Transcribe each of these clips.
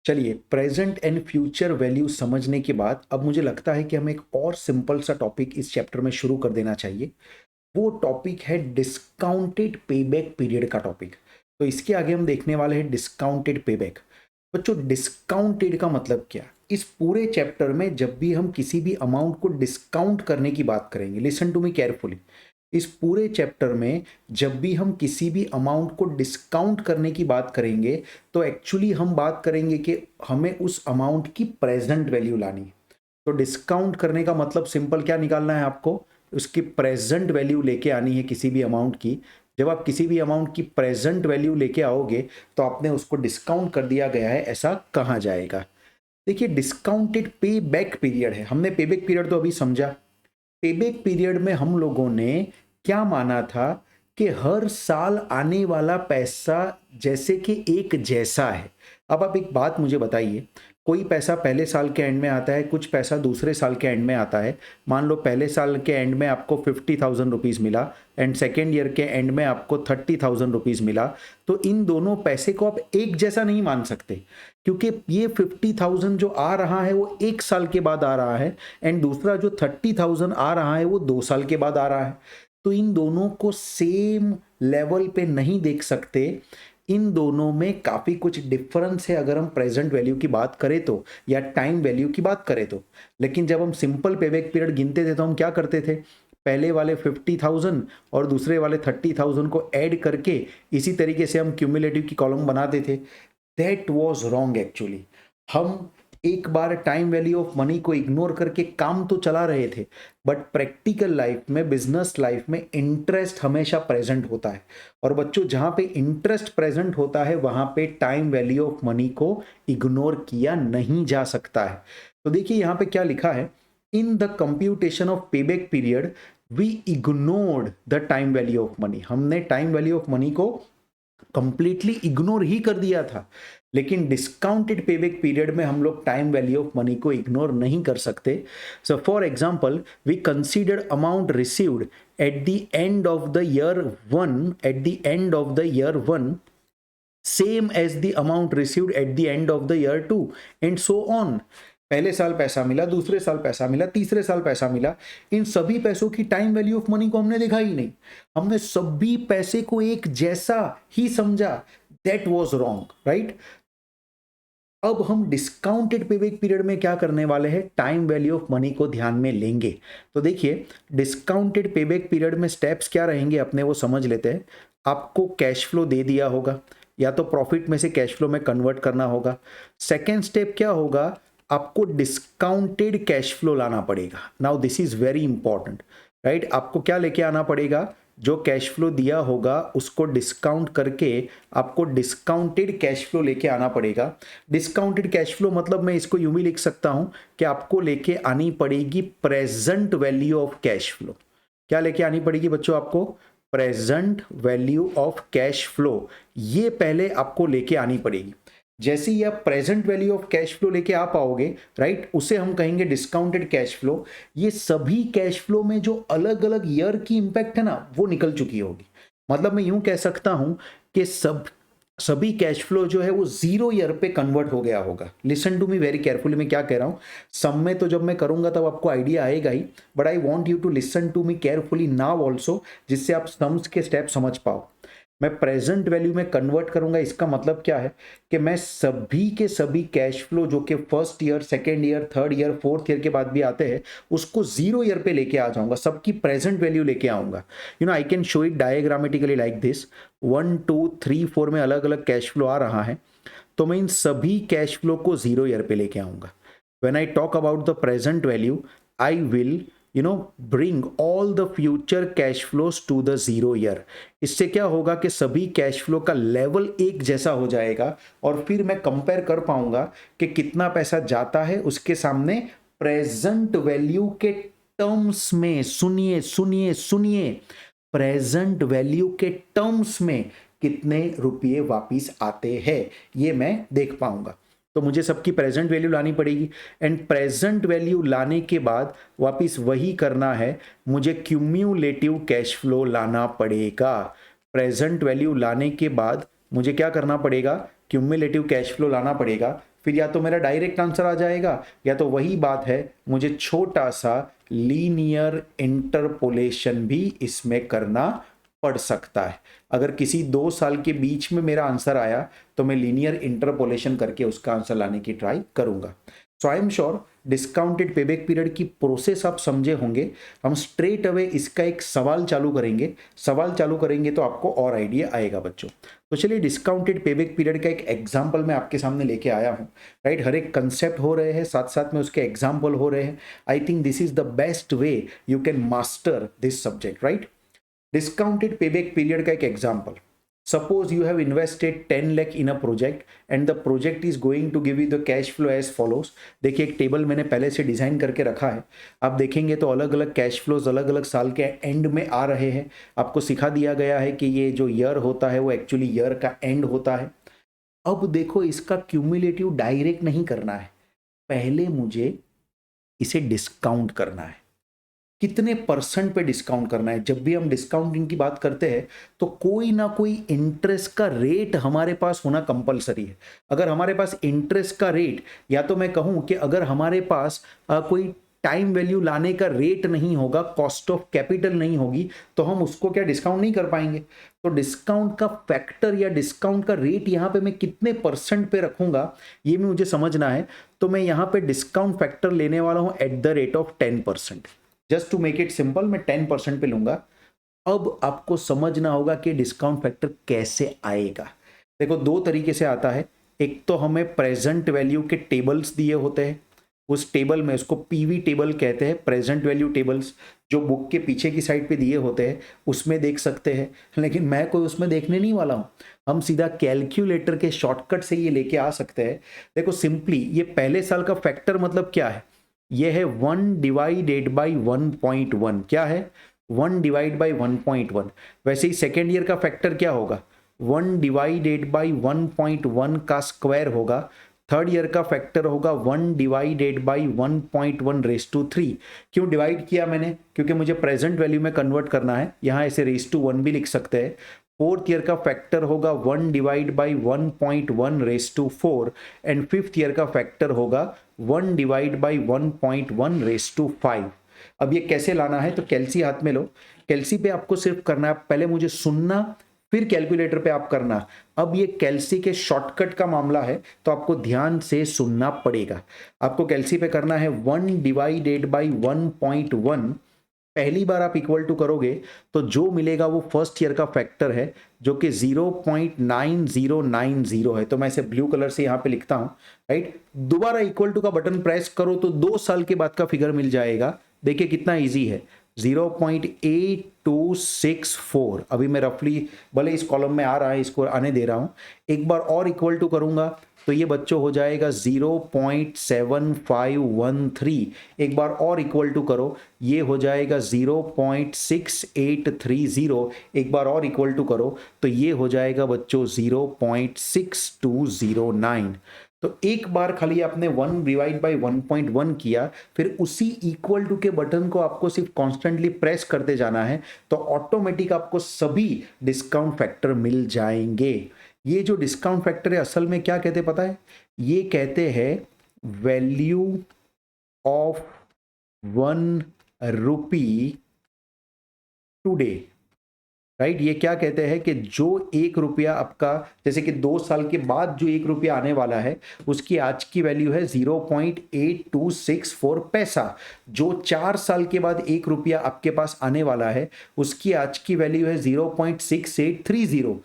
चलिए, present and future value समझने के बाद अब मुझे लगता है कि हमें एक और सिंपल सा टॉपिक इस चैप्टर में शुरू कर देना चाहिए। वो टॉपिक है डिस्काउंटेड पेबैक पीरियड का टॉपिक। तो इसके आगे हम देखने वाले हैं डिस्काउंटेड पेबैक। बच्चों, डिस्काउंटेड का मतलब क्या? इस पूरे चैप्टर में जब भी हम किसी भी अमाउंट को डिस्काउंट करने की बात करेंगे, लिसन टू मी केयरफुली, इस पूरे चैप्टर में जब भी हम किसी भी अमाउंट को डिस्काउंट करने की बात करेंगे तो एक्चुअली हम बात करेंगे कि हमें उस अमाउंट की प्रेजेंट वैल्यू लानी है। तो डिस्काउंट करने का मतलब सिंपल क्या निकालना है आपको? उसकी प्रेजेंट वैल्यू लेके आनी है किसी भी अमाउंट की। जब आप किसी भी अमाउंट की प्रेजेंट वैल्यू लेके आओगे तो आपने उसको डिस्काउंट कर दिया गया है, ऐसा कहा जाएगा। देखिए, डिस्काउंटेड पे बैक पीरियड है। हमने पे बैक पीरियड तो अभी समझा। पेबैक पीरियड में हम लोगों ने क्या माना था कि हर साल आने वाला पैसा जैसे कि एक जैसा है। अब आप एक बात मुझे बताइए, कोई पैसा पहले साल के एंड में आता है, कुछ पैसा दूसरे साल के एंड में आता है। मान लो पहले साल के एंड में आपको 50,000 रुपीज़ मिला एंड सेकेंड ईयर के एंड में आपको 30,000 रुपीज़ मिला। तो इन दोनों पैसे को आप एक जैसा नहीं मान सकते, क्योंकि ये 50,000 जो आ रहा है वो एक साल के बाद आ रहा है एंड दूसरा जो 30,000 आ रहा है वो 2 साल के बाद आ रहा है। तो इन दोनों को सेम लेवल पे नहीं देख सकते। इन दोनों में काफ़ी कुछ डिफरेंस है अगर हम प्रेजेंट वैल्यू की बात करें तो, या टाइम वैल्यू की बात करें तो। लेकिन जब हम सिंपल पेबैक पीरियड गिनते थे तो हम क्या करते थे? पहले वाले 50,000 और दूसरे वाले 30,000 को ऐड करके इसी तरीके से हम क्यूमुलेटिव की कॉलम बनाते थे। That was wrong actually. हम एक बार टाइम वैल्यू ऑफ मनी को इग्नोर करके काम तो चला रहे थे, बट प्रैक्टिकल लाइफ में, बिजनेस लाइफ में इंटरेस्ट हमेशा प्रेजेंट होता है। और बच्चों, जहां पे इंटरेस्ट प्रेजेंट होता है वहां पे टाइम वैल्यू ऑफ मनी को इग्नोर किया नहीं जा सकता है। तो देखिए यहां पे क्या लिखा है, in the computation of payback period we ignored the time value of money. हमने टाइम वैल्यू ऑफ मनी को कंप्लीटली इग्नोर ही कर दिया था। लेकिन डिस्काउंटेड पेबैक पीरियड में हम लोग टाइम वैल्यू ऑफ मनी को इग्नोर नहीं कर सकते। So for example, we consider amount received at the end of the year one, at the end of the year one same as the amount received at the end of the year two and so on. पहले साल पैसा मिला, दूसरे साल पैसा मिला, तीसरे साल पैसा मिला, इन सभी पैसों की टाइम वैल्यू ऑफ मनी को हमने देखा ही नहीं। हमने सभी पैसे को एक जैसा ही समझा। That was wrong, right? अब हम डिस्काउंटेड पेबैक पीरियड में क्या करने वाले हैं? टाइम वैल्यू ऑफ मनी को ध्यान में लेंगे। तो देखिए, डिस्काउंटेड पेबैक पीरियड में स्टेप्स क्या रहेंगे अपने, वो समझ लेते हैं। आपको कैश फ्लो दे दिया होगा, या तो प्रॉफिट में से कैश फ्लो में कन्वर्ट करना होगा। सेकेंड स्टेप क्या होगा? आपको डिस्काउंटेड कैश फ्लो लाना पड़ेगा। Now this is very important, right? आपको क्या लेके आना पड़ेगा? जो कैश फ्लो दिया होगा उसको डिस्काउंट करके आपको डिस्काउंटेड कैश फ्लो लेके आना पड़ेगा। डिस्काउंटेड कैश फ्लो मतलब मैं इसको यूं भी लिख सकता हूं कि आपको लेके आनी पड़ेगी present value of cash flow. क्या लेके आनी पड़ेगी बच्चों? आपको present value of cash flow, ये पहले आपको लेके आनी पड़ेगी। जैसे ही आप present value of cash flow लेके आ पाओगे, राइट, उसे हम कहेंगे डिस्काउंटेड कैश फ्लो। ये सभी कैश फ्लो में जो अलग अलग ईयर की इंपैक्ट है ना, वो निकल चुकी होगी। मतलब मैं यूं कह सकता हूं कि सभी कैश फ्लो जो है वो 0 ईयर पे कन्वर्ट हो गया होगा। Listen to me very carefully, मैं क्या कह रहा हूं। सम में तो जब मैं करूंगा तब आपको आइडिया आएगा ही, but I want you to listen to me carefully now also, जिससे आप सम्स के स्टेप समझ पाओ। मैं प्रेजेंट वैल्यू में कन्वर्ट करूंगा, इसका मतलब क्या है कि मैं सभी के सभी कैश फ्लो जो कि first year, second year, third year, fourth year के बाद भी आते हैं, उसको 0 ईयर पे लेके आ जाऊंगा, सबकी प्रेजेंट वैल्यू लेके आऊंगा। You know, I can show it diagrammatically like this. 1 2 3 4 में अलग अलग कैश फ्लो आ रहा है, तो मैं इन सभी कैश फ्लो को 0 ईयर पे लेके आऊंगा। When I talk about the present value, I will bring all the future cash flows to the 0 year. इससे क्या होगा कि सभी कैश फ्लो का लेवल एक जैसा हो जाएगा और फिर मैं कंपेयर कर पाऊंगा कि कितना पैसा जाता है उसके सामने प्रेजेंट वैल्यू के टर्म्स में। सुनिए सुनिए सुनिए, प्रेजेंट वैल्यू के टर्म्स में कितने रुपये वापिस आते हैं, ये मैं देख पाऊंगा। तो मुझे सबकी प्रेजेंट वैल्यू लानी पड़ेगी एंड प्रेजेंट वैल्यू लाने के बाद वापस वही करना है, मुझे क्यूम्यूलेटिव कैश फ्लो लाना पड़ेगा। प्रेजेंट वैल्यू लाने के बाद मुझे क्या करना पड़ेगा? क्यूमुलेटिव कैश फ्लो लाना पड़ेगा, फिर या तो मेरा डायरेक्ट आंसर आ जाएगा या तो वही बात है मुझे छोटा सा लीनियर इंटरपोलेशन भी इसमें करना पड़ सकता है। अगर किसी 2 साल के बीच में मेरा आंसर आया तो मैं लीनियर इंटरपोलेशन करके उसका आंसर लाने की ट्राई करूंगा। So I am sure discounted payback period की प्रोसेस आप समझे होंगे। हम स्ट्रेट अवे इसका एक सवाल चालू करेंगे, सवाल चालू करेंगे तो आपको और आइडिया आएगा बच्चों। तो चलिए डिस्काउंटेड पेबैक पीरियड का एक एग्जांपल मैं आपके सामने लेके आया हूँ, राइट। हर एक कंसेप्ट हो रहे हैं, साथ साथ में उसके एग्जाम्पल हो रहे हैं। आई think this is the best way you can master this subject, right. Discounted payback period का एक example, suppose you have invested 10 lakh in a project and the project is going to give you the cash flow as follows। देखिए एक table मैंने पहले से design करके रखा है, आप देखेंगे तो अलग अलग कैश फ्लोज अलग अलग साल के एंड में आ रहे हैं। आपको सिखा दिया गया है कि ये जो ईयर होता है वो एक्चुअली ईयर का एंड होता है। अब देखो इसका क्यूमुलेटिव डायरेक्ट नहीं करना है, पहले मुझे इसे डिस्काउंट करना है। कितने परसेंट पे डिस्काउंट करना है? जब भी हम डिस्काउंटिंग की बात करते हैं तो कोई ना कोई इंटरेस्ट का रेट हमारे पास होना कंपलसरी है। अगर हमारे पास इंटरेस्ट का रेट, या तो मैं कहूं कि अगर हमारे पास कोई टाइम वैल्यू लाने का रेट नहीं होगा, कॉस्ट ऑफ कैपिटल नहीं होगी, तो हम उसको क्या डिस्काउंट नहीं कर पाएंगे। तो डिस्काउंट का फैक्टर या डिस्काउंट का रेट यहाँ पे मैं कितने परसेंट पे रखूंगा ये भी मुझे समझना है। तो मैं यहाँ पे डिस्काउंट फैक्टर लेने वाला हूँ at the rate of 10%। Just to make it simple मैं 10% पे लूंगा। अब आपको समझना होगा कि डिस्काउंट फैक्टर कैसे आएगा। देखो 2 तरीके से आता है। एक तो हमें प्रेजेंट वैल्यू के टेबल्स दिए होते हैं, उस टेबल में, उसको पीवी टेबल कहते हैं, प्रेजेंट वैल्यू टेबल्स, जो बुक के पीछे की साइड पे दिए होते हैं उसमें देख सकते हैं। लेकिन मैं कोई उसमें देखने नहीं वाला हूँ, हम सीधा कैलकुलेटर के शॉर्टकट से ये लेके आ सकते हैं। देखो सिंपली ये पहले साल का फैक्टर मतलब क्या है, ये है 1 डिवाइडेड बाई 1.1। क्या है? 1 डिवाइड बाई 1.1। वैसे ही सेकेंड ईयर का फैक्टर क्या होगा? 1 डिवाइडेड बाई 1.1 का स्क्वायर होगा। थर्ड ईयर का फैक्टर होगा 1 डिवाइडेड बाई 1.1 रेस टू 3। क्यों डिवाइड किया मैंने? क्योंकि मुझे प्रेजेंट वैल्यू में कन्वर्ट करना है, यहाँ ऐसे रेस टू 1 भी लिख सकते हैं। फोर्थ ईयर का फैक्टर होगा 1 divide by 1.1 raise to 4 and fifth year का फैक्टर होगा 1 डिवाइड बाई 1.1 रेस टू 5। अब ये कैसे लाना है? तो कैलसी हाथ में लो, कैलसी पे आपको सिर्फ करना है, पहले मुझे सुनना फिर कैलकुलेटर पे आप करना। अब ये कैलसी के शॉर्टकट का मामला है तो आपको ध्यान से सुनना पड़ेगा। आपको कैलसी पे करना है 1 डिवाइडेड बाई 1.1। पहली बार आप इक्वल टू करोगे तो जो मिलेगा वो फर्स्ट ईयर का फैक्टर है जो कि 0.9090 है। तो मैं इसे ब्लू कलर से यहाँ पे लिखता हूँ, राइट। दोबारा इक्वल टू का बटन प्रेस करो तो 2 साल के बाद का फिगर मिल जाएगा। देखिए कितना इजी है, 0.8264। अभी मैं रफली, भले इस कॉलम में आ रहा है, इसको आने दे रहा हूँ। एक बार और इक्वल टू करूंगा तो ये बच्चों हो जाएगा 0.7513। एक बार और इक्वल टू करो, ये हो जाएगा 0.6830। एक बार और इक्वल टू करो तो ये हो जाएगा बच्चों 0.6209। तो एक बार खाली आपने 1 डिवाइड बाई 1.1 किया, फिर उसी इक्वल टू के बटन को आपको सिर्फ कॉन्स्टेंटली प्रेस करते जाना है तो ऑटोमेटिक आपको सभी डिस्काउंट फैक्टर मिल जाएंगे। ये जो डिस्काउंट फैक्टर है असल में क्या कहते पता है? ये कहते हैं value of 1 rupee today, right. ये क्या कहते हैं कि जो 1 रुपया आपका, जैसे कि 2 साल के बाद जो 1 रुपया आने वाला है उसकी आज की वैल्यू है 0.8264 पैसा। जो 4 साल के बाद 1 रुपया आपके पास आने वाला है उसकी आज की वैल्यू है 0.6830।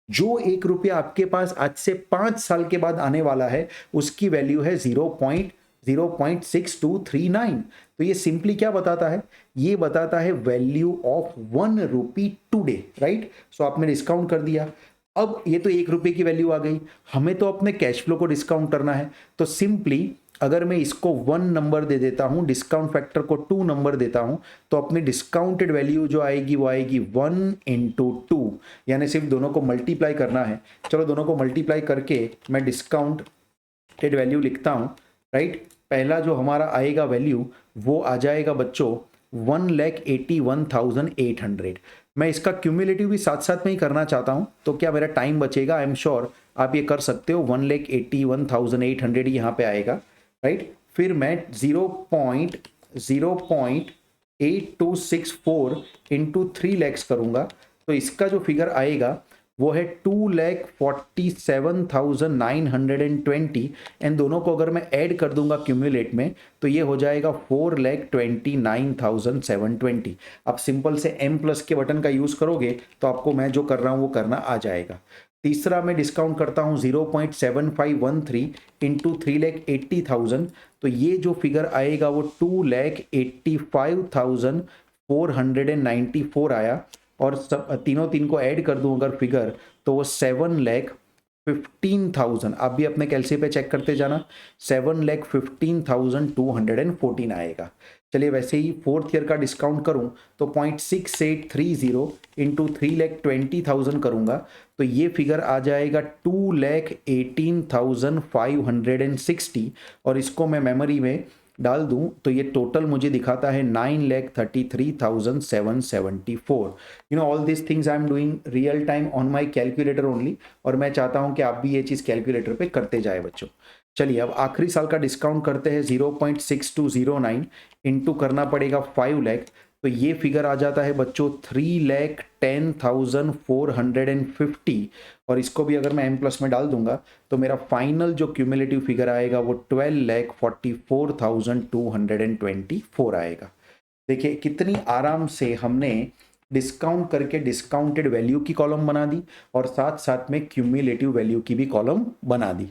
जो 1 रुपया आपके पास आज से 5 साल के बाद आने वाला है उसकी वैल्यू है 0.6239। तो ये सिंपली क्या बताता है? ये बताता है value of 1 rupee today, right. So आपने डिस्काउंट कर दिया। अब ये तो 1 रुपये की वैल्यू आ गई, हमें तो अपने कैश फ्लो को डिस्काउंट करना है। तो सिंपली अगर मैं इसको 1 नंबर दे देता हूं, डिस्काउंट फैक्टर को 2 नंबर देता हूं, तो अपनी डिस्काउंटेड वैल्यू जो आएगी वो आएगी 1 इंटू 2, यानी सिर्फ दोनों को मल्टीप्लाई करना है। चलो दोनों को मल्टीप्लाई करके मैं डिस्काउंटेड वैल्यू लिखता हूं, राइट। पहला जो हमारा आएगा वैल्यू वो आ जाएगा बच्चों 1,81,800। मैं इसका क्यूमुलेटिव भी साथ साथ में ही करना चाहता हूं तो क्या मेरा टाइम बचेगा? आई एम श्योर आप ये कर सकते हो, 1,81,800 यहाँ पे आएगा, राइट। फिर मैं 0.8264 इंटू 3 लैक्स करूँगा, तो इसका जो फिगर आएगा वो है 2,47,920, एंड दोनों को अगर मैं ऐड कर दूंगा क्यूमुलेट में तो ये हो जाएगा 4,29,720। आप सिंपल से M प्लस के बटन का यूज करोगे तो आपको मैं जो कर रहा हूं वो करना आ जाएगा। तीसरा मैं डिस्काउंट करता हूं 0.7513 इंटू 3,80,000, तो ये जो फिगर आएगा वो 2,85,494 आया, और सब तीनों तीन को ऐड कर दूं अगर फिगर तो वो 7,15,000, आप भी अपने कैलसी पे चेक करते जाना, 7,15,214 आएगा। चलिए वैसे ही फोर्थ ईयर का डिस्काउंट करूं तो 0.6830 इंटू 3,20,000 करूंगा, तो ये फिगर आ जाएगा 2,18,560, और इसको मैं मेमोरी में डाल दूं तो ये टोटल मुझे दिखाता है 9,33,774। All this things I am doing real time on my calculator only, और मैं चाहता हूं कि आप भी ये चीज़ कैलकुलेटर पे करते जाए बच्चों। चलिए अब आखिरी साल का डिस्काउंट करते हैं, 0.6209 इंटू करना पड़ेगा 5 लाख, तो ये फिगर आ जाता है बच्चों 3,10,450, और इसको भी अगर मैं M प्लस में डाल दूंगा तो मेरा फाइनल जो क्यूमुलेटिव फिगर आएगा वो 12,44,224 आएगा। देखिए कितनी आराम से हमने डिस्काउंट करके डिस्काउंटेड वैल्यू की कॉलम बना दी और साथ साथ में क्यूमुलेटिव वैल्यू की भी कॉलम बना दी।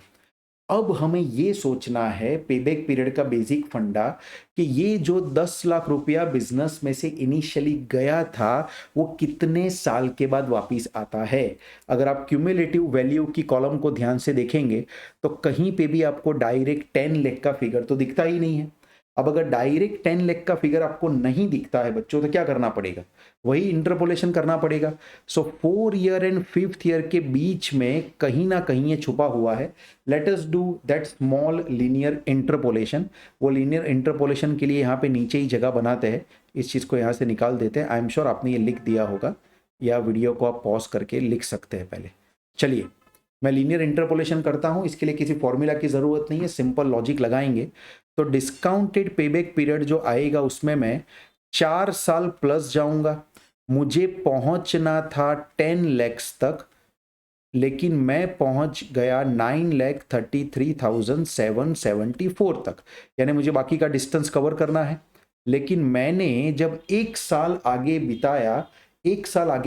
अब हमें ये सोचना है पेबैक पीरियड का बेसिक फंडा कि ये जो 10 लाख रुपया बिजनेस में से इनिशियली गया था वो कितने साल के बाद वापस आता है। अगर आप क्यूमुलेटिव वैल्यू की कॉलम को ध्यान से देखेंगे तो कहीं पे भी आपको डायरेक्ट 10 लाख का फिगर तो दिखता ही नहीं है। अब अगर डायरेक्ट 10 लाख का फिगर आपको नहीं दिखता है बच्चों तो क्या करना पड़ेगा, वही इंटरपोलेशन करना पड़ेगा। सो 4 ईयर एंड 5th ईयर के बीच में कहीं ना कहीं ये छुपा हुआ है। Let us do that small linear interpolation. वो लीनियर इंटरपोलेशन के लिए यहाँ पे नीचे ही जगह बनाते हैं, इस चीज़ को यहाँ से निकाल देते हैं। आई एम श्योर आपने ये लिख दिया होगा, या वीडियो को आप पॉज करके लिख सकते हैं पहले। चलिए मैं लीनियर इंटरपोलेशन करता हूँ, इसके लिए किसी फॉर्मूला की ज़रूरत नहीं है, सिंपल लॉजिक लगाएंगे। तो डिस्काउंटेड पेबैक पीरियड जो आएगा उसमें मैं 4 साल प्लस जाऊंगा। मुझे पहुंचना था 10 लाख तक, लेकिन मैं पहुंच गया 9,33,774 तक, यानी मुझे बाकी का डिस्टेंस कवर करना है। लेकिन मैंने जब एक साल आगे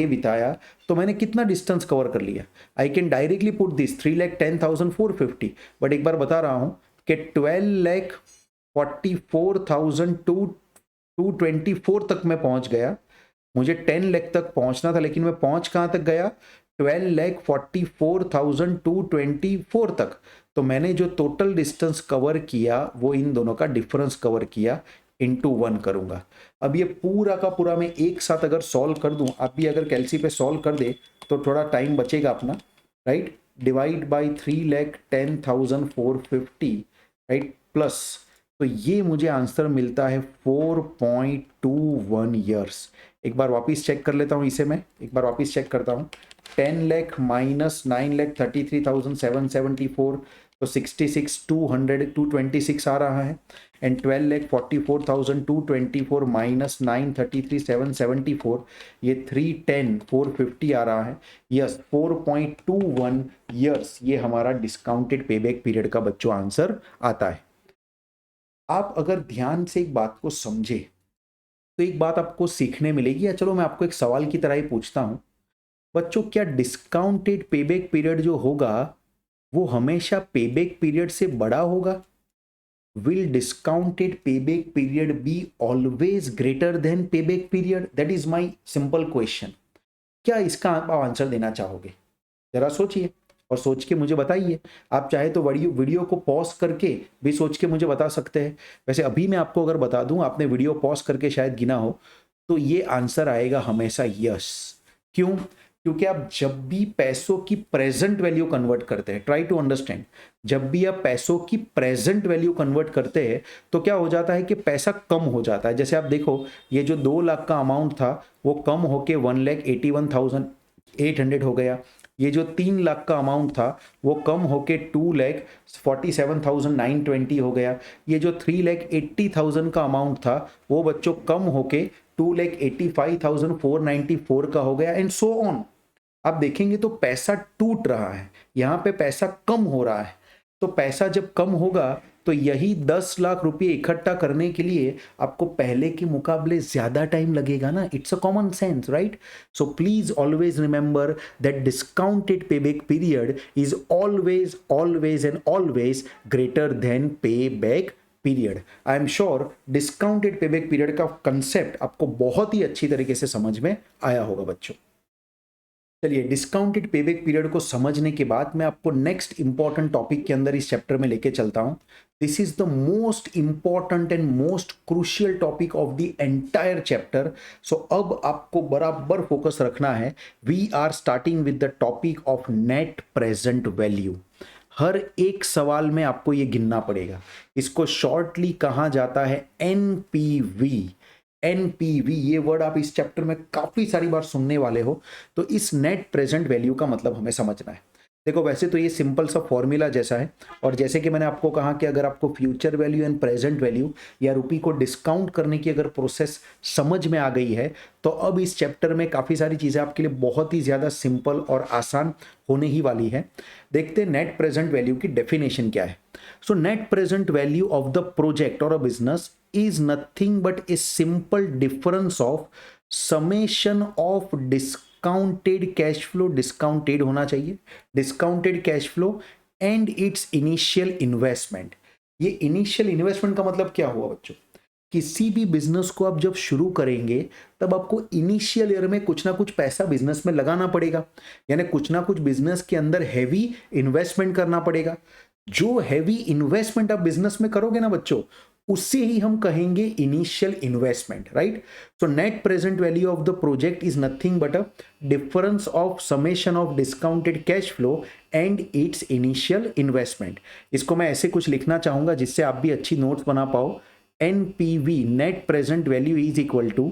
बिताया तो मैंने कितना डिस्टेंस कवर कर लिया। I can directly put this 3,10,450, but एक बार बता रहा हूं कि 12,44,224 तक मैं पहुंच गया। मुझे 10 लाख तक पहुंचना था, लेकिन मैं पहुंच कहां तक गया, 12,44,224 तक। तो मैंने जो टोटल डिस्टेंस कवर किया वो इन दोनों का डिफरेंस कवर किया, इंटू 1 करूंगा। अब ये पूरा का पूरा मैं एक साथ अगर सॉल्व कर दूं, आप भी अगर कैलसी पे सॉल्व कर दे तो थोड़ा टाइम बचेगा अपना, right. Divide by 3,10,450, right, plus, तो ये मुझे आंसर मिलता है 4.21 ईयर्स। एक बार वापस चेक कर लेता हूँ इसे, मैं एक बार वापस चेक करता हूँ। 10 लाख माइनस 9,33,774, तो 66,226 आ रहा है, एंड 12,44,224 माइनस 9,33,774, ये 310,450 आ रहा है। यस, 4.21 ईयर्स ये हमारा डिस्काउंटेड पेबैक पीरियड का बच्चों आंसर आता है। आप अगर ध्यान से एक बात को समझे तो एक बात आपको सीखने मिलेगी, या चलो मैं आपको एक सवाल की तरह ही पूछता हूं बच्चों, क्या डिस्काउंटेड पेबैक पीरियड जो होगा वो हमेशा पेबैक पीरियड से बड़ा होगा? Will discounted payback period be always greater then payback period? That is my simple question. क्या इसका आप आंसर देना चाहोगे? जरा सोचिए और सोच के मुझे बताइए। आप चाहे तो वीडियो को पॉज करके भी सोच के मुझे बता सकते हैं। वैसे अभी मैं आपको अगर बता दूं, आपने वीडियो पॉज करके शायद गिना हो, तो ये आंसर आएगा हमेशा यस। क्यों? क्योंकि आप जब भी पैसों की प्रेजेंट वैल्यू कन्वर्ट करते हैं, ट्राई टू अंडरस्टैंड, जब भी आप पैसों की प्रेजेंट वैल्यू कन्वर्ट करते हैं तो क्या हो जाता है कि पैसा कम हो जाता है। जैसे आप देखो, ये जो 2 लाख का अमाउंट था वो कम होके 1,81,800 हो गया। ये जो 3 लाख का अमाउंट था वो कम होके 2,47,920 हो गया। ये जो 3,80,000 का अमाउंट था वो बच्चों कम होके 2,85,494 का हो गया, एंड सो ऑन। आप देखेंगे तो पैसा टूट रहा है, यहाँ पे पैसा कम हो रहा है। तो पैसा जब कम होगा तो यही 10 लाख रुपए इकट्ठा करने के लिए आपको पहले के मुकाबले ज्यादा टाइम लगेगा ना। It's a common sense, right? So please always remember that discounted payback period is always always and always greater than pay back period. I am sure discounted payback period का कंसेप्ट आपको बहुत ही अच्छी तरीके से समझ में आया होगा बच्चों। चलिए, डिस्काउंटेड पेबैक पीरियड को समझने के बाद मैं आपको नेक्स्ट इंपॉर्टेंट टॉपिक के अंदर इस चैप्टर में लेके चलता हूं। This is the most important and most crucial topic of the entire chapter. So अब आपको बराबर फोकस रखना है। We are starting with the topic of net present value. हर एक सवाल में आपको ये गिनना पड़ेगा। इसको शॉर्टली कहा जाता है एनपीवी। एनपीवी ये वर्ड आप इस चैप्टर में काफी सारी बार सुनने वाले हो। तो इस नेट प्रेजेंट वैल्यू का मतलब हमें समझना है। देखो, वैसे तो ये सिंपल सा फॉर्मूला जैसा है, और जैसे कि मैंने आपको कहा कि अगर आपको future value and present value या रुपी को डिस्काउंट करने की अगर प्रोसेस समझ में आ गई है तो अब इस चैप्टर में काफ़ी सारी चीज़ें आपके लिए बहुत ही ज़्यादा सिंपल और आसान होने ही वाली है। देखते हैं नेट प्रेजेंट वैल्यू की डेफिनेशन क्या है। So net present value of the project और a business is nothing but a simple difference of summation of discounted cash flow, discounted होना चाहिए, discounted cash flow and its initial investment। ये initial investment का मतलब क्या हुआ बच्चों? किसी भी बिजनेस को आप जब शुरू करेंगे तब आपको इनिशियल ईयर में कुछ ना कुछ पैसा बिजनेस में लगाना पड़ेगा, यानी कुछ ना कुछ बिजनेस के अंदर हैवी इन्वेस्टमेंट करना पड़ेगा। जो हैवी इन्वेस्टमेंट आप बिजनेस में करोगे ना बच्चों, उससे ही हम कहेंगे initial investment, right? So net present value of the project is nothing but a difference of summation of discounted cash flow and it's initial investment. इसको मैं ऐसे कुछ लिखना चाहूंगा जिससे आप भी अच्छी नोट्स बना पाओ। NPV net present value is equal to,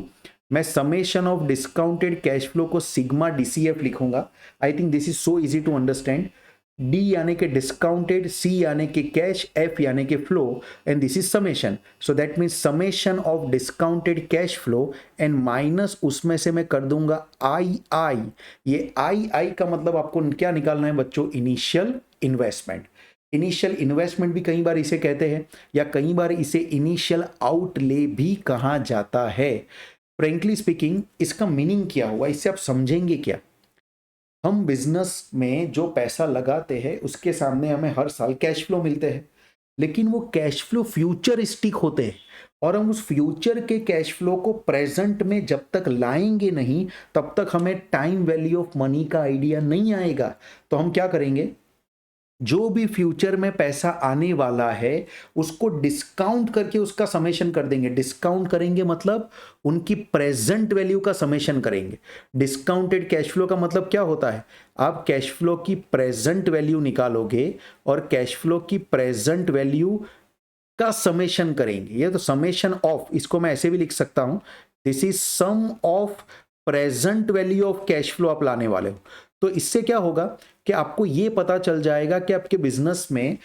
मैं summation of discounted cash flow को सिग्मा डीसीएफ लिखूंगा। I think this is so easy to understand. D यानी कि डिस्काउंटेड, सी यानी कि कैश, एफ यानी कि flow, and this is summation. So that means summation of discounted cash flow and minus उसमें से मैं कर दूंगा आई आई। ये आई आई का मतलब आपको क्या निकालना है बच्चों? Initial investment. इनिशियल इन्वेस्टमेंट भी कई बार इसे कहते हैं, या कई बार इसे इनिशियल आउटले भी कहा जाता है। फ्रेंकली स्पीकिंग, इसका मीनिंग क्या हुआ, इससे आप समझेंगे क्या? हम बिजनेस में जो पैसा लगाते हैं उसके सामने हमें हर साल कैश फ्लो मिलते हैं, लेकिन वो कैश फ्लो फ्यूचरिस्टिक होते हैं, और हम उस फ्यूचर के कैश फ्लो को प्रेजेंट में जब तक लाएंगे नहीं तब तक हमें टाइम वैल्यू ऑफ मनी का आइडिया नहीं आएगा। तो हम क्या करेंगे? जो भी फ्यूचर में पैसा आने वाला है उसको डिस्काउंट करके उसका समेशन कर देंगे। डिस्काउंट करेंगे मतलब उनकी प्रेजेंट वैल्यू का समेशन करेंगे। डिस्काउंटेड कैश फ्लो का मतलब क्या होता है? आप कैश फ्लो की प्रेजेंट वैल्यू निकालोगे और कैश फ्लो की प्रेजेंट वैल्यू का समेशन करेंगे। ये तो समेशन ऑफ, इसको मैं ऐसे भी लिख सकता हूं, this is sum of present value of cash flow आप लाने वाले हो। तो इससे क्या होगा कि आपको ये पता चल जाएगा कि आपके बिजनेस में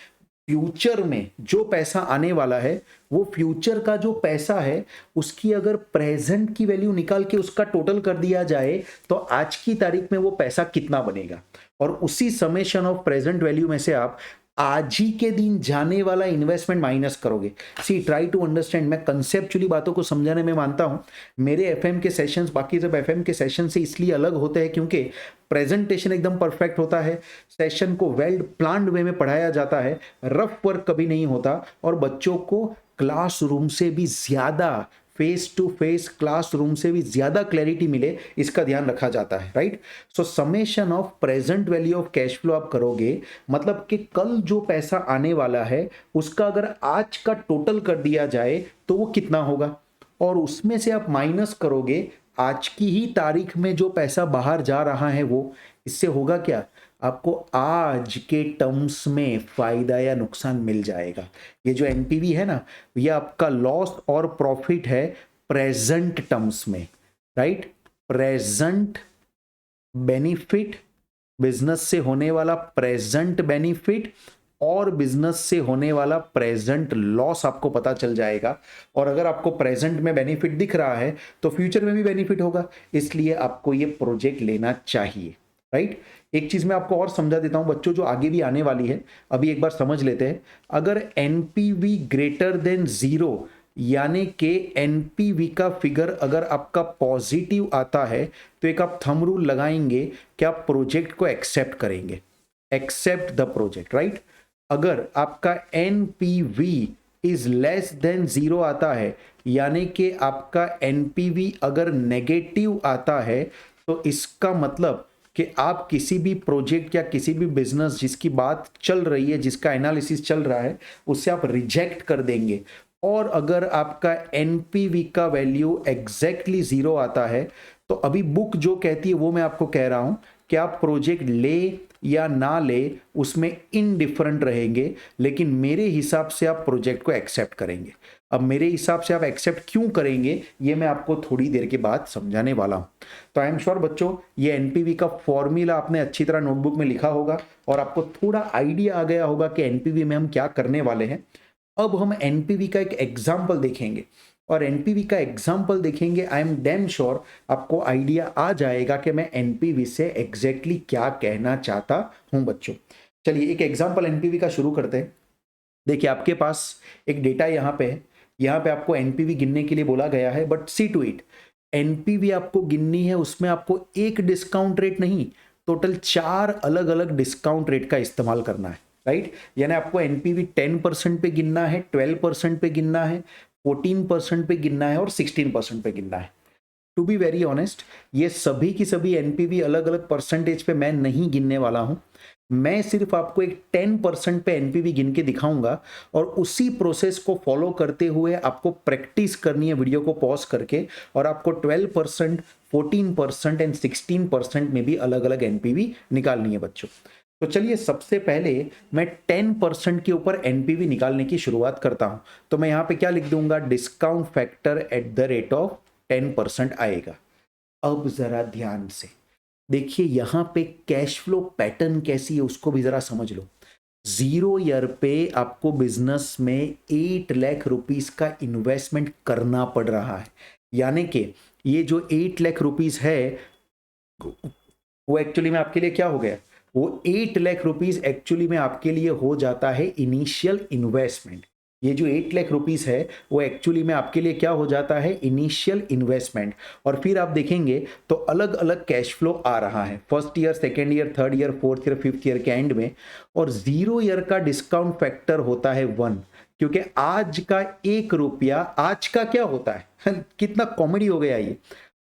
फ्यूचर में जो पैसा आने वाला है वो फ्यूचर का जो पैसा है उसकी अगर प्रेजेंट की वैल्यू निकाल के उसका टोटल कर दिया जाए तो आज की तारीख में वो पैसा कितना बनेगा, और उसी समेशन ऑफ प्रेजेंट वैल्यू में से आप आज ही के दिन जाने वाला इन्वेस्टमेंट माइनस करोगे। सी ट्राई टू अंडरस्टैंड। मैं कंसेप्चुअली बातों को समझाने में मानता हूं मेरे एफएम के सेशंस बाकी सब एफएम के सेशन से इसलिए अलग होते हैं क्योंकि प्रेजेंटेशन एकदम परफेक्ट होता है, सेशन को वेल प्लान्ड वे में पढ़ाया जाता है, रफ वर्क कभी नहीं होता, और बच्चों को क्लासरूम से भी ज्यादा, फेस टू फेस क्लासरूम से भी ज्यादा क्लैरिटी मिले, इसका ध्यान रखा जाता है, right? So summation of present value of cash flow आप करोगे मतलब कि कल जो पैसा आने वाला है उसका अगर आज का टोटल कर दिया जाए तो वो कितना होगा, और उसमें से आप माइनस करोगे आज की ही तारीख में जो पैसा बाहर जा रहा है वो। इससे होगा क्या? आपको आज के टर्म्स में फायदा या नुकसान मिल जाएगा। ये जो एनपीवी है ना, ये आपका लॉस और प्रॉफिट है प्रेजेंट टर्म्स में, राइट? प्रेजेंट बेनिफिट बिजनेस से होने वाला प्रेजेंट बेनिफिट और बिजनेस से होने वाला प्रेजेंट लॉस आपको पता चल जाएगा। और अगर आपको प्रेजेंट में बेनिफिट दिख रहा है तो फ्यूचर में भी बेनिफिट होगा, इसलिए आपको ये प्रोजेक्ट लेना चाहिए, राइट। एक चीज मैं आपको और समझा देता हूं बच्चों, जो आगे भी आने वाली है, अभी एक बार समझ लेते हैं। अगर एनपीवी ग्रेटर देन 0 यानी कि एनपीवी का फिगर अगर आपका पॉजिटिव आता है तो एक आप थंब रूल लगाएंगे कि आप प्रोजेक्ट को एक्सेप्ट करेंगे, एक्सेप्ट द प्रोजेक्ट, राइट। अगर आपका एनपीवी इज लेस देन 0 आता है यानी कि आपका एनपीवी अगर नेगेटिव आता है तो इसका मतलब कि आप किसी भी प्रोजेक्ट या किसी भी बिजनेस जिसकी बात चल रही है, जिसका एनालिसिस चल रहा है, उससे आप रिजेक्ट कर देंगे। और अगर आपका एनपीवी का वैल्यू एग्जैक्टली 0 आता है तो अभी बुक जो कहती है वो मैं आपको कह रहा हूं कि आप प्रोजेक्ट ले या ना ले उसमें इनडिफरेंट रहेंगे, लेकिन मेरे हिसाब से आप प्रोजेक्ट को एक्सेप्ट करेंगे। अब मेरे हिसाब से आप एक्सेप्ट क्यों करेंगे ये मैं आपको थोड़ी देर के बाद समझाने वाला हूं। तो आई एम श्योर बच्चों ये एनपीवी का फॉर्मूला आपने अच्छी तरह नोटबुक में लिखा होगा और आपको थोड़ा आइडिया आ गया होगा कि एनपीवी में हम क्या करने वाले हैं। अब हम एनपीवी का एक एग्जाम्पल देखेंगे और एनपीवी का एग्जाम्पल देखेंगे, आई एम डैम श्योर आपको आइडिया आ जाएगा कि मैं एनपीवी से एग्जैक्टली क्या कहना चाहता हूं बच्चों। चलिए एक एग्जाम्पल एनपीवी का शुरू करते हैं। देखिए आपके पास एक डेटा यहाँ पे है, यहाँ पे आपको एनपीवी गिनने के लिए बोला गया है, but see to it, NPV आपको गिननी है, उसमें आपको एक डिस्काउंट रेट नहीं, टोटल 4 अलग अलग डिस्काउंट रेट का इस्तेमाल करना है, राइट। यानी आपको एनपीवी 10% पे गिनना है, 12% पे गिनना है, 14% पे गिनना है और 16% पे गिनना है। टू बी वेरी ऑनेस्ट ये सभी की सभी एनपीवी अलग अलग परसेंटेज पे मैं नहीं गिनने वाला हूं, मैं सिर्फ आपको एक 10% पे एनपीवी गिन के दिखाऊंगा और उसी प्रोसेस को फॉलो करते हुए आपको प्रैक्टिस करनी है वीडियो को पॉज करके, और आपको 12%, 14% एंड 16% में भी अलग अलग एनपीवी निकालनी है बच्चों। तो चलिए सबसे पहले मैं 10% के ऊपर एनपीवी निकालने की शुरुआत करता हूं। तो मैं यहां पे क्या लिख दूंगा, discount factor eight the rate of 10% आएगा। अब जरा ध्यान से देखिए यहां पे कैश फ्लो पैटर्न कैसी है उसको भी जरा समझ लो। 0 ईयर पे आपको बिजनेस में 8 लाख रुपीस का इन्वेस्टमेंट करना पड़ रहा है, यानी कि ये जो 8 लाख रुपीस है वो एक्चुअली में आपके लिए क्या हो गया, वो 8 लाख रुपीस एक्चुअली में आपके लिए हो जाता है इनिशियल इन्वेस्टमेंट। ये जो 8 लाख रुपीस है वो एक्चुअली में आपके लिए क्या हो जाता है, इनिशियल इन्वेस्टमेंट। और फिर आप देखेंगे तो अलग अलग कैश फ्लो आ रहा है, first year, second year, third year, fourth year, fifth year के एंड में। और 0 ईयर का डिस्काउंट फैक्टर होता है 1, क्योंकि आज का 1 रुपया, आज का क्या होता है कितना कॉमेडी हो गया ये,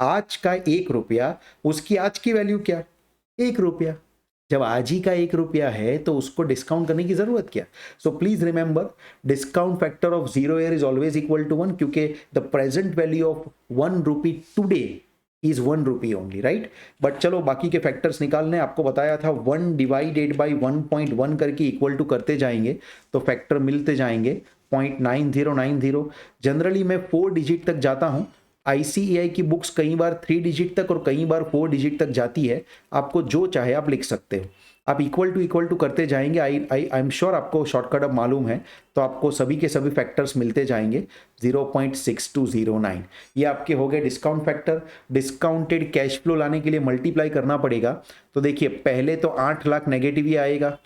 आज का 1 रुपया, उसकी आज की वैल्यू क्या, 1 रुपया। जब आज ही का 1 रुपया है तो उसको डिस्काउंट करने की जरूरत क्या। So please remember discount factor of 0 year is always equal to 1, क्योंकि the present value of 1 rupee today is 1 rupee only, right. But चलो बाकी के फैक्टर्स निकालने, आपको बताया था 1 डिवाइडेड बाई 1.1 करके इक्वल टू करते जाएंगे तो फैक्टर मिलते जाएंगे 0.9090। जनरली मैं 4 डिजिट तक जाता हूं, आईसीएआई की बुक्स कई बार 3 डिजिट तक और कई बार 4 डिजिट तक जाती है, आपको जो चाहे आप लिख सकते हो। आप इक्वल टू करते जाएंगे, आई एम श्योर आपको शॉर्टकट अब मालूम है, तो आपको सभी के सभी फैक्टर्स मिलते जाएंगे 0.6209। ये आपके हो गए discount factor. Discounted cash flow लाने के लिए मल्टीप्लाई करना पड़ेगा। तो देखिए पहले तो 8 लाख नेगेटिव ही आएगा,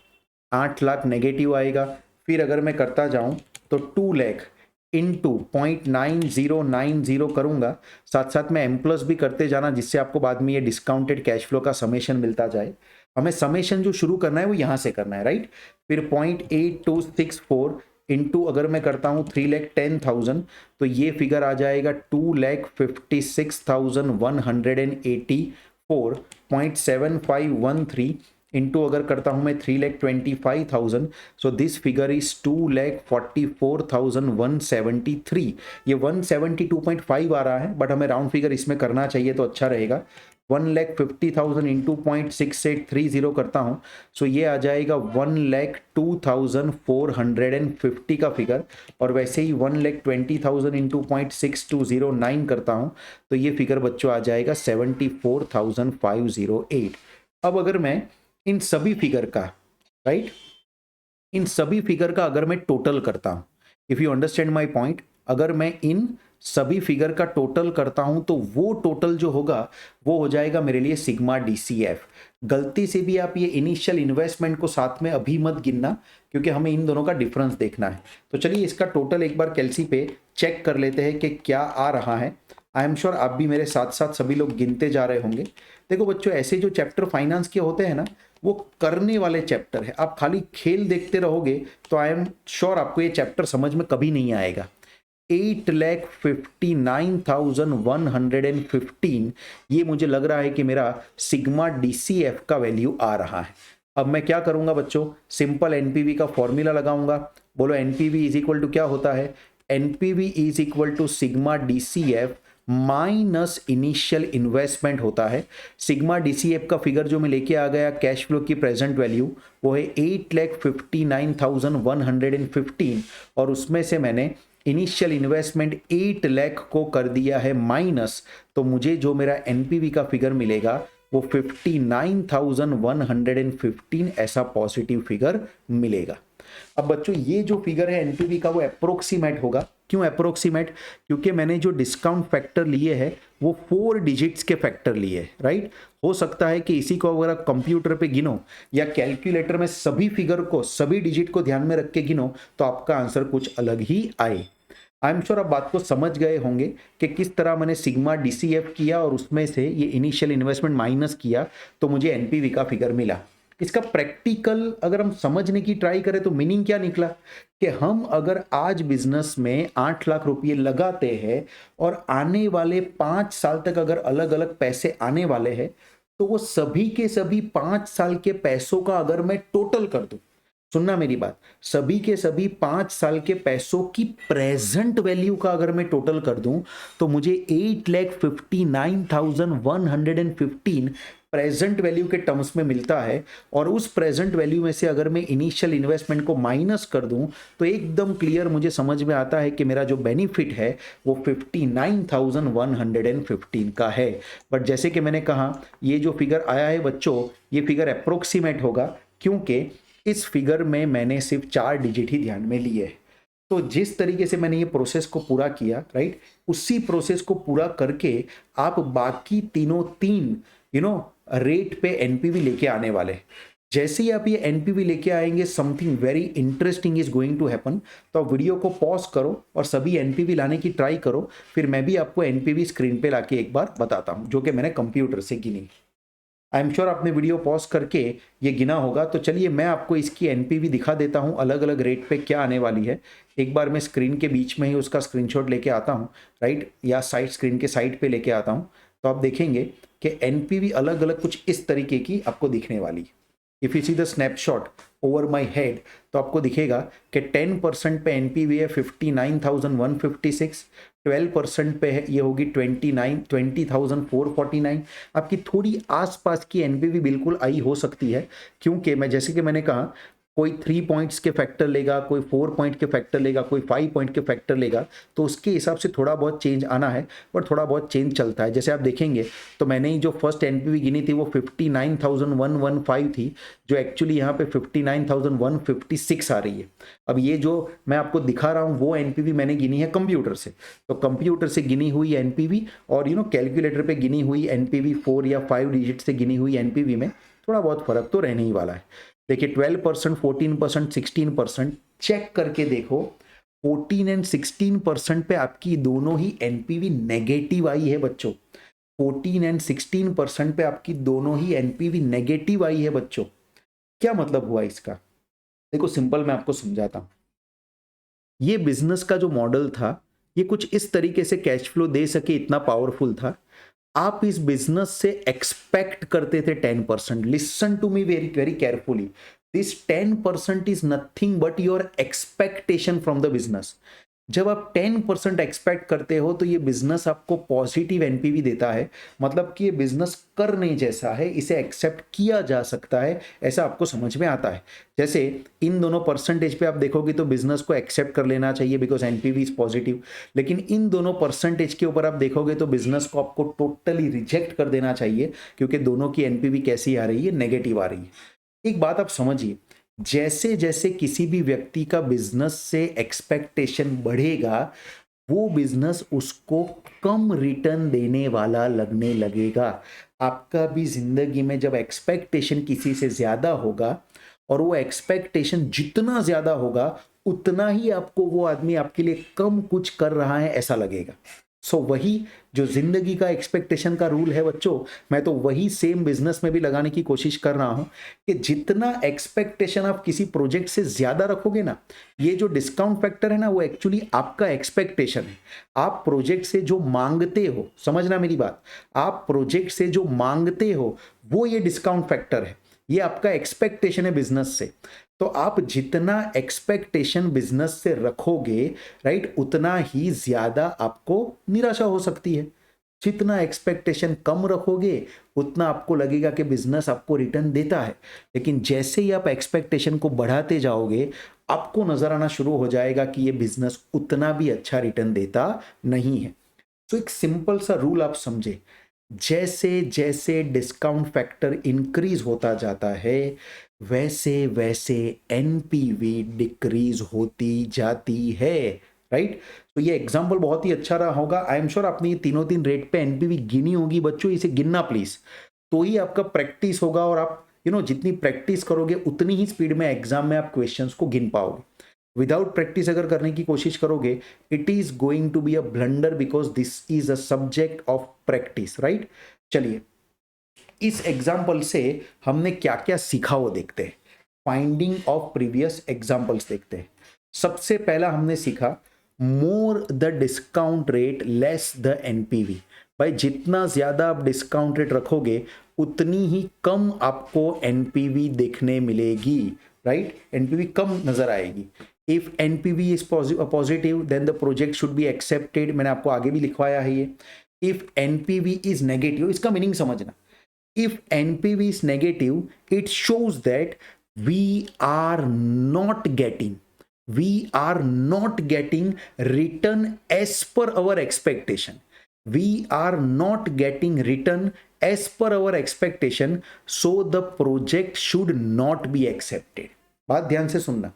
8 लाख नेगेटिव आएगा, फिर अगर मैं करता जाऊं तो 2 लाख इंटू 0.9090 करूंगा, साथ साथ में एम प्लस भी करते जाना, जिससे आपको बाद में ये डिस्काउंटेड कैश फ्लो का समेशन मिलता जाए। हमें समेशन जो शुरू करना है वो यहां से करना है, राइट। फिर 0.8264 इंटू अगर मैं करता हूं 3,10,000 तो ये फिगर आ जाएगा 2,56,184.7513 इंटू अगर करता हूं मैं 3,25,000, सो दिस फिगर इज 2,44,173। ये 172.5 आ रहा है, बट हमें राउंड फिगर इसमें करना चाहिए तो अच्छा रहेगा। 1,50,000 इंटू 0.6830 करता हूं, सो ये आ जाएगा 1,02,450 का फिगर। और वैसे ही 1,20,000 इंटू 0.6209 करता हूं तो ये फिगर बच्चों आ जाएगा 74,508। अब अगर मैं इन सभी फिगर का, राइट, इन सभी फिगर का अगर मैं टोटल करता हूं, if you understand my point, अगर मैं इन सभी फिगर का टोटल करता हूं तो वो टोटल जो होगा वो हो जाएगा मेरे लिए सिग्मा डीसीएफ। गलती से भी आप ये इनिशियल इन्वेस्टमेंट को साथ में अभी मत गिनना, क्योंकि हमें इन दोनों का डिफरेंस देखना है। तो चलिए इसका टोटल एक बार कैलसी पे चेक कर लेते हैं कि क्या आ रहा है। आई एम श्योर आप भी मेरे साथ साथ सभी लोग गिनते जा रहे होंगे। देखो बच्चों, ऐसे जो चैप्टर फाइनेंस के होते हैं ना, वो करने वाले चैप्टर है। आप खाली खेल देखते रहोगे तो आई एम श्योर आपको ये चैप्टर समझ में कभी नहीं आएगा। 8,59,115, ये मुझे लग रहा है कि मेरा सिग्मा डीसीएफ का वैल्यू आ रहा है। अब मैं क्या करूंगा बच्चों, सिंपल एनपीवी का फॉर्मूला लगाऊंगा। बोलो एनपीवी इज इक्वल टू क्या होता है, NPV is equal to sigma DCF minus initial investment होता है। सिग्मा डीसीएफ का फिगर जो मैं लेके आ गया कैश फ्लो की प्रेजेंट वैल्यू, वो है 8,59,115, और उसमें से मैंने इनिशियल इन्वेस्टमेंट 8 लाख को कर दिया है माइनस, तो मुझे जो मेरा एनपीवी का फिगर मिलेगा वो 59,115 ऐसा पॉजिटिव फिगर मिलेगा। अब बच्चों ये जो फिगर है एनपीवी का वो अप्रोक्सीमेट होगा। क्यों अप्रोक्सीमेट? क्योंकि मैंने जो डिस्काउंट फैक्टर लिए है वो 4 डिजिट्स के फैक्टर लिए, राइट। हो सकता है कि इसी को अगर आप कंप्यूटर पे गिनो या कैलकुलेटर में सभी फिगर को, सभी डिजिट को ध्यान में रख के गिनो तो आपका आंसर कुछ अलग ही आए। आई एम श्योर आप बात को समझ गए होंगे कि किस तरह मैंने सिग्मा डीसीएफ किया और उसमें से ये इनिशियल इन्वेस्टमेंट माइनस किया तो मुझे एनपीवी का फिगर मिला। इसका प्रैक्टिकल अगर हम समझने की ट्राई करें तो मीनिंग क्या निकला कि हम अगर आज बिजनेस में 8 लाख रुपए लगाते हैं और आने वाले 5 साल तक अगर अलग अलग पैसे आने वाले हैं, तो वो सभी के सभी 5 साल के पैसों का अगर मैं टोटल कर दूं, सुनना मेरी बात, सभी के सभी 5 साल के पैसों की प्रेजेंट वैल्यू का अगर मैं टोटल कर दूं तो मुझे 8,59,115 प्रेजेंट वैल्यू के टर्म्स में मिलता है। और उस प्रेजेंट वैल्यू में से अगर मैं इनिशियल इन्वेस्टमेंट को माइनस कर दूं तो एकदम क्लियर मुझे समझ में आता है कि मेरा जो बेनिफिट है वो 59,115 का है। बट जैसे कि मैंने कहा ये जो फिगर आया है बच्चों, ये फिगर अप्रोक्सीमेट होगा, क्योंकि इस फिगर में मैंने सिर्फ 4 डिजिट ही ध्यान में लिए। तो जिस तरीके से मैंने ये प्रोसेस को पूरा किया, राइट, उसी प्रोसेस को पूरा करके आप बाकी तीनों 3 रेट पे एनपीवी लेके आने वाले। जैसे ही आप ये एनपीवी लेके आएंगे something very interesting is going to happen. तो आप वीडियो को पॉज करो और सभी एनपीवी लाने की ट्राई करो, फिर मैं भी आपको एनपीवी स्क्रीन पे लाके एक बार बताता हूं जो कि मैंने कंप्यूटर से गिनी। आई एम श्योर आपने वीडियो पॉज करके ये गिना होगा। तो चलिए मैं आपको इसकी एनपीवी दिखा देता हूँ अलग अलग रेट पे क्या आने वाली है। एक बार मैं स्क्रीन के बीच में ही उसका स्क्रीनशॉट लेके आता हूँ, राइट, या साइड स्क्रीन के साइड पे लेके आता हूँ, तो आप देखेंगे कि एनपीवी अलग अलग कुछ इस तरीके की आपको दिखने वाली। If you see the snapshot over my head तो आपको दिखेगा कि 10% पे एनपीवी है 59,156, 12% पे है ये होगी 20,449। आपकी थोड़ी आसपास की एनपीवी बिल्कुल आई हो सकती है, क्योंकि मैं जैसे कि मैंने कहा कोई 3 पॉइंट्स के फैक्टर लेगा, कोई 4 पॉइंट के फैक्टर लेगा, कोई 5 पॉइंट के फैक्टर लेगा, तो उसके हिसाब से थोड़ा बहुत चेंज आना है, पर थोड़ा बहुत चेंज चलता है। जैसे आप देखेंगे तो मैंने ही जो फर्स्ट एनपीवी गिनी थी वो 59,115 थी, जो एक्चुअली यहाँ पे 59,156 आ रही है। अब ये जो मैं आपको दिखा रहा हूँ वो एनपीवी मैंने गिनी है कंप्यूटर से, तो कंप्यूटर से गिनी हुई एनपीवी और कैलकुलेटर पे गिनी हुई एनपीवी 4 या 5 डिजिट से गिनी हुई एनपीवी में थोड़ा बहुत फर्क तो रहने ही वाला है। देखिए 12%, 14%, 16%, चेक करके देखो 14 एंड 16% पे आपकी दोनों ही एनपीवी नेगेटिव आई है बच्चों। 14 एंड 16% पे आपकी दोनों ही एनपीवी नेगेटिव आई है बच्चों। क्या मतलब हुआ इसका? देखो सिंपल मैं आपको समझाता हूं। ये बिजनेस का जो मॉडल था ये कुछ इस तरीके से कैश फ्लो दे सके, इतना पावरफुल था। आप इस बिजनेस से एक्सपेक्ट करते थे 10%। Listen to me very very carefully, this 10% is nothing but your expectation from the business. जब आप 10% एक्सपेक्ट करते हो तो ये बिजनेस आपको पॉजिटिव एनपीवी देता है, मतलब कि ये बिजनेस करने जैसा है, इसे एक्सेप्ट किया जा सकता है, ऐसा आपको समझ में आता है। जैसे इन दोनों परसेंटेज पे आप देखोगे तो बिजनेस को एक्सेप्ट कर लेना चाहिए बिकॉज एनपीवी इज पॉजिटिव, लेकिन इन दोनों परसेंटेज के ऊपर आप देखोगे तो बिजनेस को आपको टोटली रिजेक्ट कर देना चाहिए, क्योंकि दोनों की एनपीवी कैसी आ रही है, नेगेटिव आ रही है। एक बात आप समझिए, जैसे जैसे किसी भी व्यक्ति का बिजनेस से एक्सपेक्टेशन बढ़ेगा, वो बिजनेस उसको कम रिटर्न देने वाला लगने लगेगा। आपका भी जिंदगी में जब एक्सपेक्टेशन किसी से ज्यादा होगा और वो एक्सपेक्टेशन जितना ज्यादा होगा, उतना ही आपको वो आदमी आपके लिए कम कुछ कर रहा है ऐसा लगेगा। सो वही जो जिंदगी का एक्सपेक्टेशन का रूल है बच्चों, मैं तो वही सेम बिजनेस में भी लगाने की कोशिश कर रहा हूं कि जितना एक्सपेक्टेशन आप किसी प्रोजेक्ट से ज्यादा रखोगे ना, ये जो डिस्काउंट फैक्टर है ना, वो एक्चुअली आपका एक्सपेक्टेशन है। आप प्रोजेक्ट से जो मांगते हो, समझना मेरी बात, आप प्रोजेक्ट से जो मांगते हो वो ये डिस्काउंट फैक्टर है, ये आपका एक्सपेक्टेशन है बिजनेस से। तो आप जितना एक्सपेक्टेशन बिजनेस से रखोगे, राइट, उतना ही ज्यादा आपको निराशा हो सकती है। जितना एक्सपेक्टेशन कम रखोगे, उतना आपको लगेगा कि बिजनेस आपको रिटर्न देता है। लेकिन जैसे ही आप एक्सपेक्टेशन को बढ़ाते जाओगे, आपको नजर आना शुरू हो जाएगा कि ये बिजनेस उतना भी अच्छा रिटर्न देता नहीं है। तो एक सिंपल सा रूल आप समझे, जैसे जैसे डिस्काउंट फैक्टर इंक्रीज होता जाता है, वैसे वैसे एनपीवी डिक्रीज होती जाती है, राइट। तो ये एग्जांपल बहुत ही अच्छा रहा होगा। आई एम श्योर आपने ये तीनों तीन रेट पे एनपीवी गिनी होगी बच्चों, इसे गिनना प्लीज, तो ही आपका प्रैक्टिस होगा। और आप जितनी प्रैक्टिस करोगे उतनी ही स्पीड में एग्जाम में आप क्वेश्चंस को गिन पाओगे। विदाउट प्रैक्टिस अगर करने की कोशिश करोगे, it is going to be a blunder, because this is a subject of practice, right. चलिए, इस एग्जाम्पल से हमने क्या क्या सीखा वो देखते हैं। फाइंडिंग ऑफ प्रीवियस एग्जाम्पल्स देखते हैं। सबसे पहला हमने सीखा, more the discount rate less the NPV. भाई जितना ज्यादा आप डिस्काउंट रेट रखोगे, उतनी ही कम आपको एनपीवी देखने मिलेगी, राइट। एनपीवी कम नजर आएगी। If NPV is positive then the project should be accepted. मैंने आपको आगे भी लिखवाया है ये। इफ एनपीवी इज नेगेटिव, इसका मीनिंग समझना, if NPV is negative, it shows that we are not getting return as per our expectation. We are not getting return as per our expectation, so the project should not be accepted. बात ध्यान से सुनना।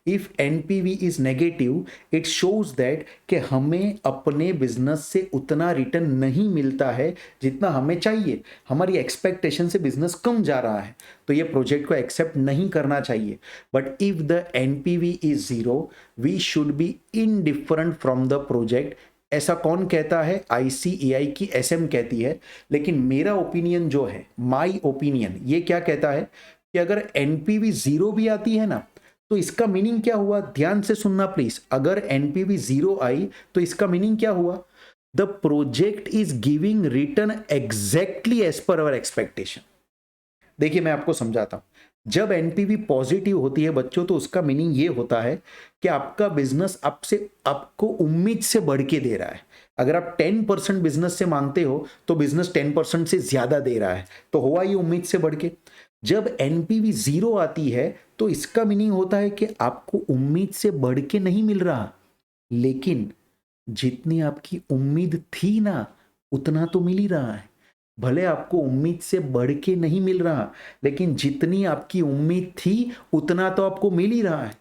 If NPV is negative, it shows that कि हमें अपने business से उतना return नहीं मिलता है जितना हमें चाहिए। हमारी एक्सपेक्टेशन से बिजनेस कम जा रहा है, तो ये प्रोजेक्ट को एक्सेप्ट नहीं करना चाहिए। But if the NPV is zero, we should be indifferent from the project. ऐसा कौन कहता है? आईसीएआई की एसएम कहती है। लेकिन मेरा ओपिनियन जो है, माई ओपिनियन, ये क्या कहता है कि अगर एनपीवी जीरो भी आती है ना, तो इसका मीनिंग क्या हुआ? ध्यान से सुनना प्लीज। अगर एनपीवी जीरो आई तो इसका मीनिंग क्या हुआ? The project is giving return exactly as per our expectation. देखिए मैं आपको समझाता हूं। जब एनपीवी पॉजिटिव होती है बच्चों, तो उसका मीनिंग ये होता है कि आपका बिजनेस आपको उम्मीद से बढ़ के दे रहा है। अगर आप 10% बिजनेस से मांगते हो, तो बिजनेस 10% से ज्यादा दे रहा है, तो हुआ ये उम्मीद से बढ़ के। जब एनपीवी जीरो आती है, तो इसका मीनिंग होता है कि आपको उम्मीद से बढ़ के नहीं मिल रहा, लेकिन जितनी आपकी उम्मीद थी ना, उतना तो मिल ही रहा है। भले आपको उम्मीद से बढ़ के नहीं मिल रहा, लेकिन जितनी आपकी उम्मीद थी उतना तो आपको मिल ही रहा है।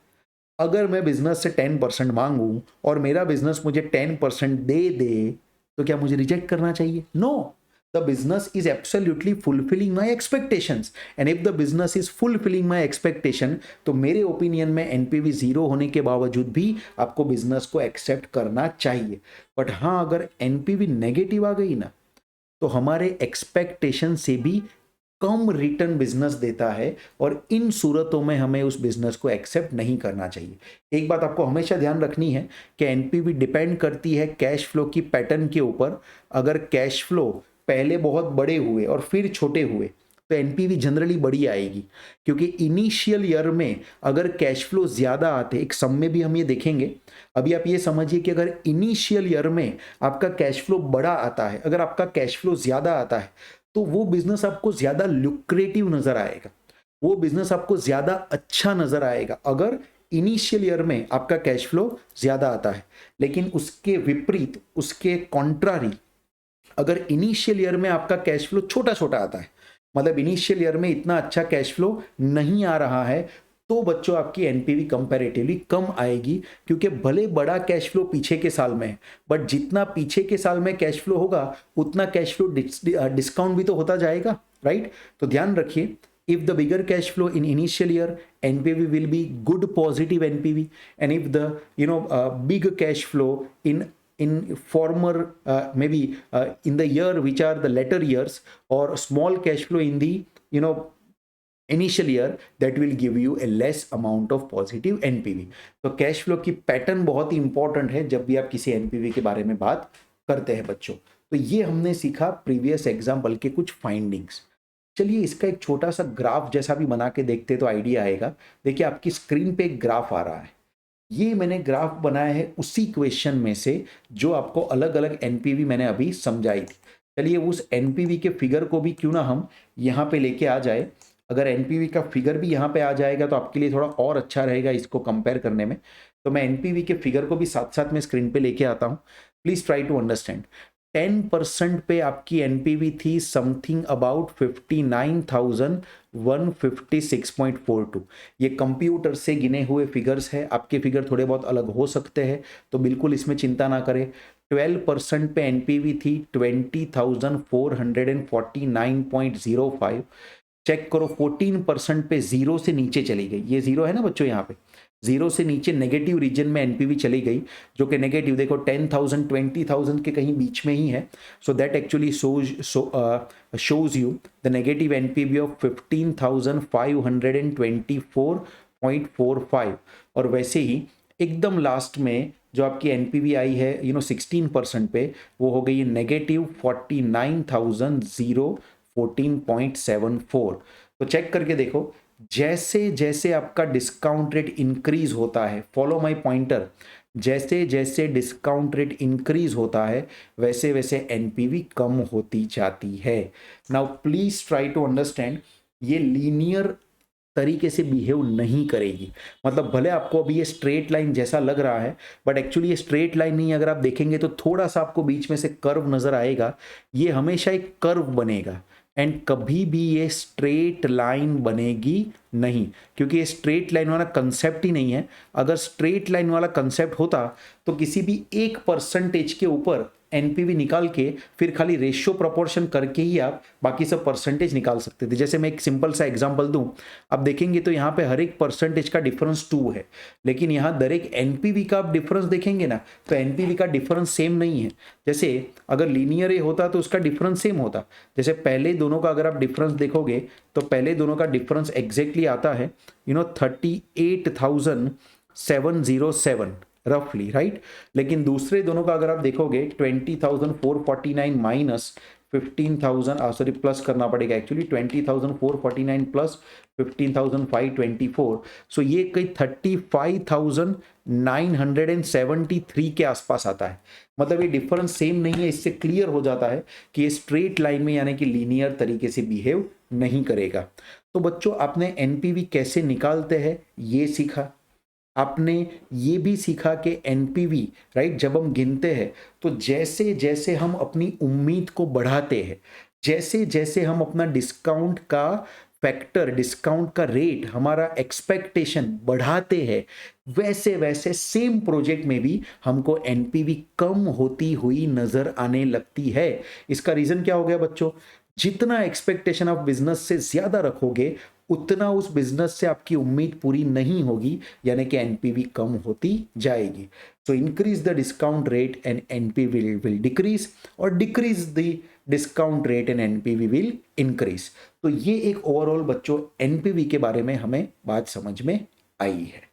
अगर मैं बिजनेस से 10% मांगू और मेरा बिजनेस मुझे 10% दे दे, तो क्या मुझे रिजेक्ट करना चाहिए? No, the business is absolutely fulfilling my expectations, and if the business is fulfilling my expectation, तो मेरे ओपिनियन में एनपीवी जीरो होने के बावजूद भी आपको बिजनेस को एक्सेप्ट करना चाहिए। बट हाँ, अगर एनपीवी नेगेटिव आ गई ना, तो हमारे एक्सपेक्टेशन से भी कम रिटर्न बिजनेस देता है, और इन सूरतों में हमें उस बिजनेस को एक्सेप्ट नहीं करना चाहिए। एक बात आपको हमेशा ध्यान रखनी है कि एनपीवी डिपेंड करती है कैश फ्लो की पैटर्न के ऊपर। अगर कैश फ्लो पहले बहुत बड़े हुए और फिर छोटे हुए, तो एनपीवी जनरली बड़ी आएगी, क्योंकि इनिशियल ईयर में अगर कैश फ्लो ज्यादा आते, एक सम में भी हम ये देखेंगे। अभी आप ये समझिए कि अगर इनिशियल ईयर में आपका कैश फ्लो बड़ा आता है, अगर आपका कैश फ्लो ज्यादा आता है, तो वो बिजनेस आपको ज्यादा लुक्रेटिव नजर आएगा, वो बिजनेस आपको ज्यादा अच्छा नजर आएगा अगर इनिशियल ईयर में आपका कैश फ्लो ज्यादा आता है। लेकिन उसके विपरीत, उसके कॉन्ट्रारी, अगर इनिशियल ईयर में आपका कैश फ्लो छोटा छोटा आता है, मतलब इनिशियल ईयर में इतना अच्छा कैश फ्लो नहीं आ रहा है, तो बच्चों आपकी एनपीवी कंपैरेटिवली कम आएगी, क्योंकि भले बड़ा कैश फ्लो पीछे के साल में है, बट जितना पीछे के साल में कैश फ्लो होगा उतना कैश फ्लो डिस्काउंट भी तो होता जाएगा, राइट। तो ध्यान रखिए, if the bigger cash flow in initial year, npv will be good positive npv, and if the big cash flow in former maybe in the year which are the later years, or small cash flow in the initial year, that will give you a less amount of positive npv. तो cash flow की pattern बहुत ही important है जब भी आप किसी NPV के बारे में बात करते हैं बच्चों। तो ये हमने सीखा प्रीवियस एग्जाम्पल के कुछ फाइंडिंग्स। चलिए इसका एक छोटा सा ग्राफ जैसा भी बना के देखते तो आइडिया आएगा। देखिए आपकी स्क्रीन पे एक ग्राफ आ रहा है, ये मैंने ग्राफ बनाया है उसी क्वेश्चन में से जो आपको अलग अलग एनपीवी मैंने अभी समझाई थी। चलिए उस एनपीवी के फिगर को भी क्यों ना हम यहाँ पे लेके आ जाए। अगर एनपीवी का फिगर भी यहाँ पे आ जाएगा तो आपके लिए थोड़ा और अच्छा रहेगा इसको कंपेयर करने में। तो मैं एनपीवी के फिगर को भी साथ साथ में स्क्रीन पे लेके आता हूँ, प्लीज ट्राई टू अंडरस्टैंड। 10% पे आपकी एनपीवी थी समथिंग अबाउट 59,156.42। ये कंप्यूटर से गिने हुए फिगर्स है, आपके फिगर थोड़े बहुत अलग हो सकते हैं, तो बिल्कुल इसमें चिंता ना करें। 12% पे एनपीवी थी 20,449.05। चेक करो 14% पे जीरो से नीचे चली गई, ये जीरो है ना बच्चों, यहाँ पे जीरो से नीचे नेगेटिव रीजन में एनपीवी चली गई, जो कि नेगेटिव देखो 10,000 20,000 के कहीं बीच में ही है। So that actually shows you the negative NPV of 15,524.45। और वैसे ही एकदम लास्ट में जो आपकी एनपीवी आई है 16% पे, वो हो गई नेगेटिव 49,014.74। तो चेक करके देखो, जैसे जैसे आपका डिस्काउंट रेट इंक्रीज होता है, फॉलो माय पॉइंटर, जैसे जैसे डिस्काउंट रेट इंक्रीज होता है वैसे वैसे एनपीवी कम होती जाती है। Now please try to understand, ये लीनियर तरीके से बिहेव नहीं करेगी। मतलब भले आपको अभी ये स्ट्रेट लाइन जैसा लग रहा है, बट एक्चुअली ये स्ट्रेट लाइन नहीं, अगर आप देखेंगे तो थोड़ा सा आपको बीच में से कर्व नजर आएगा। ये हमेशा एक कर्व बनेगा, एंड कभी भी ये स्ट्रेट लाइन बनेगी नहीं, क्योंकि ये स्ट्रेट लाइन वाला कंसेप्ट ही नहीं है। अगर स्ट्रेट लाइन वाला कंसेप्ट होता तो किसी भी एक परसेंटेज के ऊपर एनपीवी निकाल के फिर खाली रेशियो प्रोपोर्शन करके ही आप बाकी सब परसेंटेज निकाल सकते थे। जैसे मैं एक सिंपल सा एग्जांपल दूं, आप देखेंगे तो यहाँ पे हर एक परसेंटेज का डिफरेंस 2 है, लेकिन यहाँ दर एक एनपीवी का आप डिफरेंस देखेंगे ना, तो एनपीवी का डिफरेंस सेम नहीं है। जैसे अगर लीनियर ए होता तो उसका डिफरेंस सेम होता। जैसे पहले दोनों का अगर आप डिफरेंस देखोगे तो पहले दोनों का डिफरेंस एग्जैक्टली आता है 38,707 रफली, राइट। लेकिन दूसरे दोनों का अगर आप देखोगे 20,449 माइनस 15,000 सॉरी प्लस करना पड़ेगा एक्चुअली, 20,449 प्लस 15,524, सो ये कहीं 35,973 के आसपास आता है। मतलब ये डिफरेंस सेम नहीं है, इससे क्लियर हो जाता है कि ये स्ट्रेट लाइन में यानी कि लीनियर तरीके से बिहेव नहीं करेगा। तो बच्चों आपने एनपीवी कैसे निकालते हैं ये सीखा, आपने ये भी सीखा कि एनपीवी राइट जब हम गिनते हैं तो जैसे जैसे हम अपनी उम्मीद को बढ़ाते हैं, जैसे जैसे हम अपना डिस्काउंट का फैक्टर, डिस्काउंट का रेट, हमारा एक्सपेक्टेशन बढ़ाते हैं, वैसे वैसे सेम प्रोजेक्ट में भी हमको एनपीवी कम होती हुई नजर आने लगती है। इसका रीजन क्या हो गया बच्चों, जितना एक्सपेक्टेशन आप बिजनेस से ज्यादा रखोगे उतना उस बिजनेस से आपकी उम्मीद पूरी नहीं होगी, यानी कि एनपीवी कम होती जाएगी। So increase the discount rate and NPV will decrease, और decrease the discount rate and NPV will increase. तो ये एक ओवरऑल बच्चों एनपीवी के बारे में हमें बात समझ में आई है।